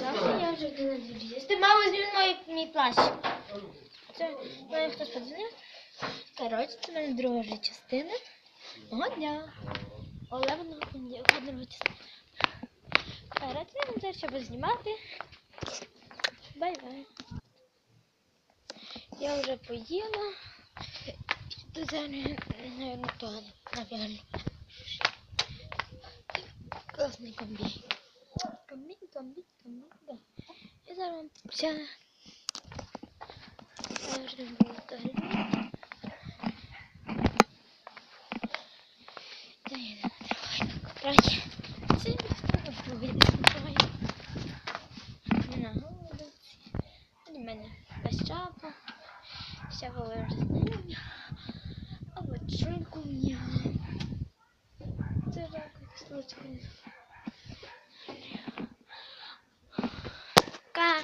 завтра я вже йду на двір. Ти, мама, зніми мій плащ. Це має хтось подзвонив. Коротше, це в мене друга вже частина. О, дня. Олевна друга частина. Коротше, я вам зараз ще буду знімати. Бай-бай. Я вже поїла. До зараз, наверное, то, наверное. Классный комбин. Комбин, да. Я зараз вам вся... Я вже не буду доглядати. Та я не триваю на квадраті. Це ніхто не триває. На голодовці. У мене без чапа. Всякого роззнання. А вот шильку у меня. Це якось случайно. Ка.